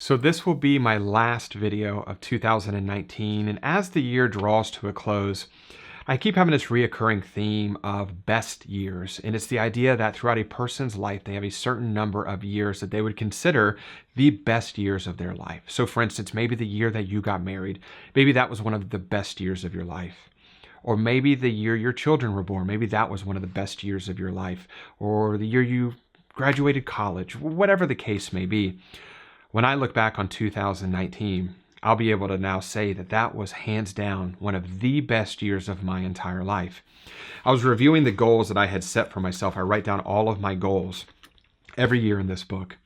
So this will be my last video of 2019, and as the year draws to a close, I keep having this reoccurring theme of best years, and it's the idea that throughout a person's life, they have a certain number of years that they would consider the best years of their life. So for instance, maybe the year that you got married, maybe that was one of the best years of your life. Or maybe the year your children were born, maybe that was one of the best years of your life. Or the year you graduated college, whatever the case may be. When I look back on 2019, I'll be able to now say that that was hands down one of the best years of my entire life. I was reviewing the goals that I had set for myself. I write down all of my goals every year in this book.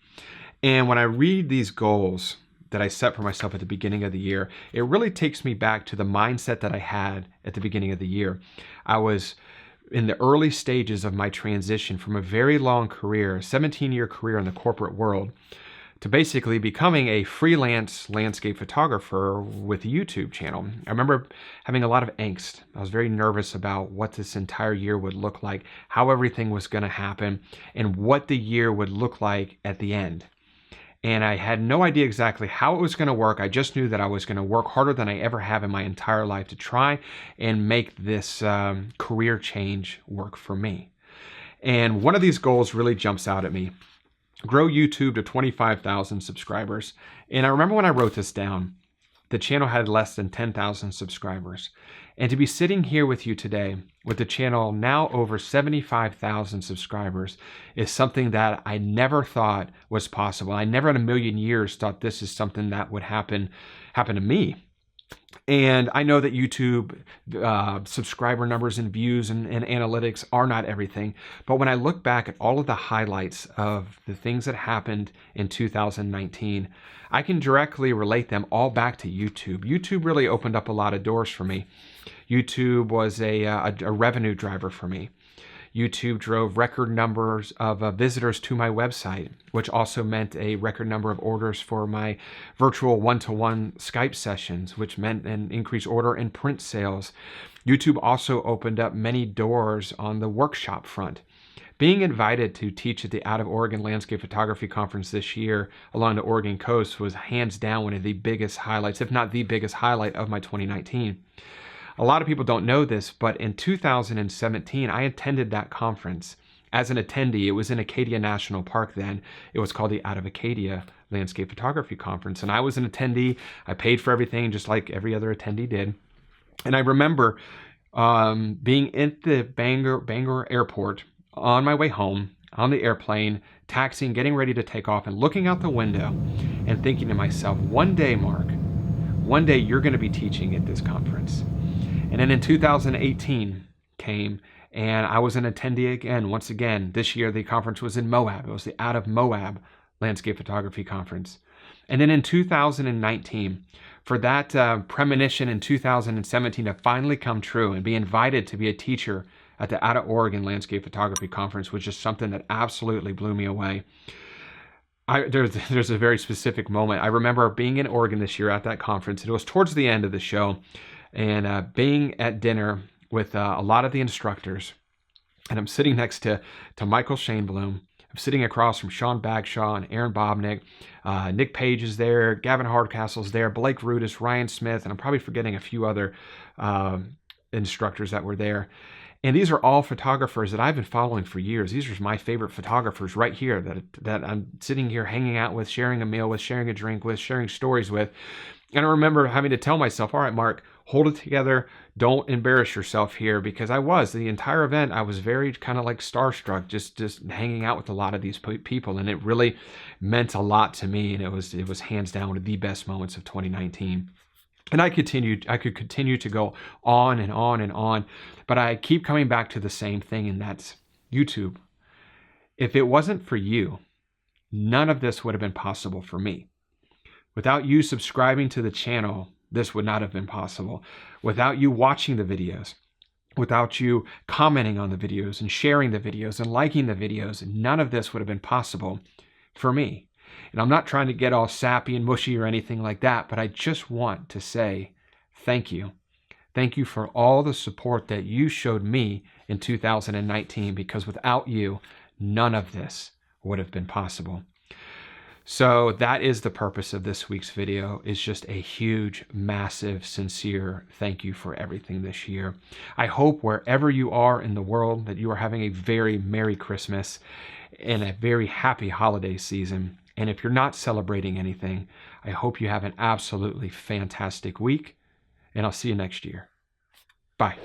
And when I read these goals that I set for myself at the beginning of the year, it really takes me back to the mindset that I had at the beginning of the year. I was in the early stages of my transition from a very long career, a 17-year career in the corporate world, to basically becoming a freelance landscape photographer with a YouTube channel. I remember having a lot of angst. I was very nervous about what this entire year would look like, how everything was going to happen, and what the year would look like at the end. And I had no idea exactly how it was going to work. I just knew that I was going to work harder than I ever have in my entire life to try and make this career change work for me. And one of these goals really jumps out at me. Grow YouTube to 25,000 subscribers. And I remember when I wrote this down, the channel had less than 10,000 subscribers. And to be sitting here with you today with the channel now over 75,000 subscribers is something that I never thought was possible. I never in a million years thought this is something that would happen to me. And I know that YouTube subscriber numbers and views and analytics are not everything. But when I look back at all of the highlights of the things that happened in 2019, I can directly relate them all back to YouTube. YouTube really opened up a lot of doors for me. YouTube was a revenue driver for me. YouTube drove record numbers of visitors to my website, which also meant a record number of orders for my virtual one-to-one Skype sessions, which meant an increased order in print sales. YouTube also opened up many doors on the workshop front. Being invited to teach at the Out of Oregon Landscape Photography Conference this year along the Oregon coast was hands down one of the biggest highlights, if not the biggest highlight of my 2019. A lot of people don't know this, but in 2017, I attended that conference as an attendee. It was in Acadia National Park then. It was called the Out of Acadia Landscape Photography Conference. And I was an attendee. I paid for everything just like every other attendee did. And I remember being at the Bangor airport on my way home, on the airplane, taxiing, getting ready to take off, and looking out the window and thinking to myself, one day, Mark, one day you're going to be teaching at this conference. And then in 2018 came, and I was an attendee again. Once again, this year the conference was in Moab. It was the Out of Moab Landscape Photography Conference. And then in 2019, for that premonition in 2017 to finally come true and be invited to be a teacher at the Out of Oregon Landscape Photography Conference was just something that absolutely blew me away. There's a very specific moment. I remember being in Oregon this year at that conference. It was towards the end of the show. And being at dinner with a lot of the instructors, and I'm sitting next to Michael Shaneblum. I'm sitting across from Sean Bagshaw and Aaron Bobnick. Nick Page is there, Gavin Hardcastle's there, Blake Rudis, Ryan Smith, and I'm probably forgetting a few other instructors that were there. And these are all photographers that I've been following for years. These are my favorite photographers right here that I'm sitting here hanging out with, sharing a meal with, sharing a drink with, sharing stories with. And I remember having to tell myself, all right, Mark, hold it together. Don't embarrass yourself here, because the entire event, I was very kind of like starstruck, just hanging out with a lot of these people. And it really meant a lot to me. And it was hands down one of the best moments of 2019. And I could continue to go on and on and on, but I keep coming back to the same thing, and that's YouTube. If it wasn't for you, none of this would have been possible for me. Without you subscribing to the channel, this would not have been possible. Without you watching the videos, without you commenting on the videos and sharing the videos and liking the videos, none of this would have been possible for me. And I'm not trying to get all sappy and mushy or anything like that, but I just want to say thank you. Thank you for all the support that you showed me in 2019, because without you, none of this would have been possible. So that is the purpose of this week's video, is just a huge, massive, sincere thank you for everything this year. I hope wherever you are in the world that you are having a very Merry Christmas and a very happy holiday season. And if you're not celebrating anything, I hope you have an absolutely fantastic week, and I'll see you next year. Bye.